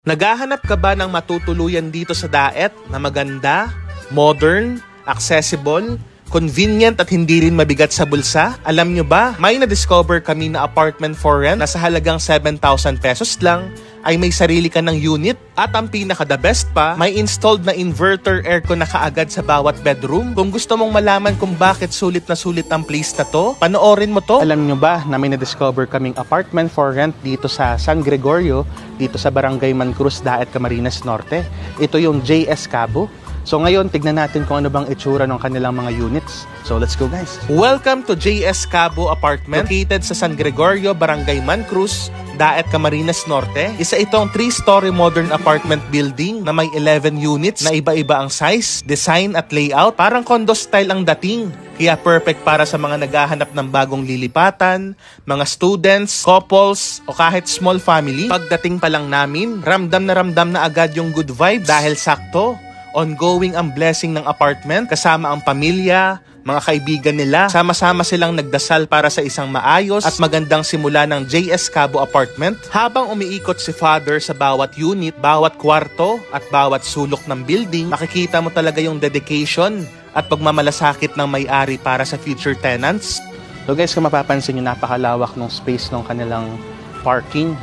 Naghahanap ka ba ng matutuluyan dito sa Daet na maganda, modern, accessible, convenient at hindi rin mabigat sa bulsa? Alam nyo ba, may na-discover kami na apartment for rent na sa halagang 7,000 pesos lang ay may sarili ka ng unit at ang pinaka-the best pa, may installed na inverter aircon na kaagad sa bawat bedroom. Kung gusto mong malaman kung bakit sulit na sulit ang place na to, panoorin mo to. Alam nyo ba na may na-discover kaming apartment for rent dito sa San Gregorio, dito sa Barangay Mancruz, Daet, Camarines Norte. Ito yung JS Cabo. So ngayon, tignan natin kung ano bang itsura ng kanilang mga units. So let's go guys. Welcome to JS Cabo Apartment, located sa San Gregorio, Barangay Mancruz, Daet, Camarines Norte. Isa itong 3-story modern apartment building na may 11 units na iba-iba ang size, design at layout. Parang condo style ang dating. Kaya perfect para sa mga naghahanap ng bagong lilipatan, mga students, couples, o kahit small family. Pagdating pa lang namin, ramdam na agad yung good vibe dahil sakto. Ongoing ang blessing ng apartment kasama ang pamilya, mga kaibigan nila. Sama-sama silang nagdasal para sa isang maayos at magandang simula ng JS Cabo Apartment. Habang umiikot si Father sa bawat unit, bawat kwarto at bawat sulok ng building, makikita mo talaga yung dedication at pagmamalasakit ng may-ari para sa future tenants. So guys, kung mapapansin nyo, napakalawak ng space ng kanilang parking.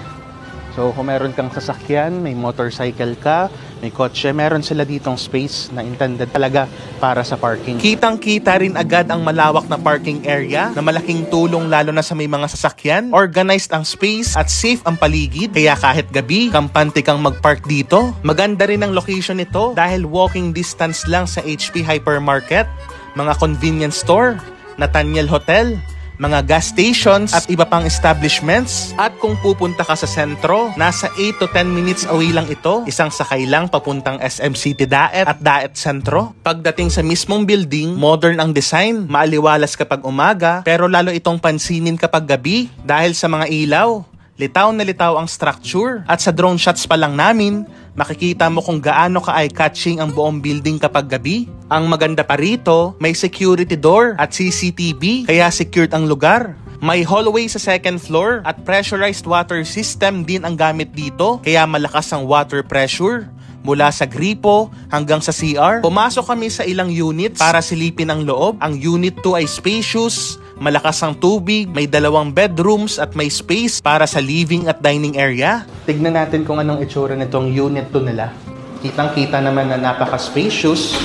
So kung meron kang sasakyan, may motorcycle ka, may kotse, meron sila ditong space na intended talaga para sa parking. Kitang-kita rin agad ang malawak na parking area na malaking tulong lalo na sa may mga sasakyan. Organized ang space at safe ang paligid. Kaya kahit gabi, kampante kang mag-park dito. Maganda rin ang location nito dahil walking distance lang sa HP Hypermarket, mga convenience store, Nathaniel Hotel, mga gas stations at iba pang establishments. At kung pupunta ka sa sentro, nasa 8 to 10 minutes away lang ito. Isang sakay lang papuntang SM City Daet at Daet Sentro. Pagdating sa mismong building, modern ang design, maaliwalas kapag umaga, pero lalo itong pansinin kapag gabi dahil sa mga ilaw. Litaw na litaw ang structure. At sa drone shots pa lang namin, makikita mo kung gaano ka eye-catching ang buong building kapag gabi. Ang maganda pa rito, may security door at CCTV, kaya secured ang lugar. May hallway sa second floor at pressurized water system din ang gamit dito, kaya malakas ang water pressure mula sa gripo hanggang sa CR. Pumasok kami sa ilang units para silipin ang loob. Ang unit 2 ay spacious, malakas ang tubig, may 2 bedrooms at may space para sa living at dining area. Tignan natin kung anong itsura nitong unit 2 nila. Kitang-kita naman na napaka-spacious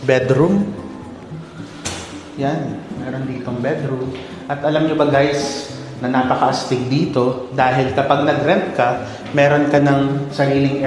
bedroom. Yan, meron ditong bedroom. At alam nyo ba guys, na napaka-astig dito dahil kapag nag-rent ka, meron ka ng sariling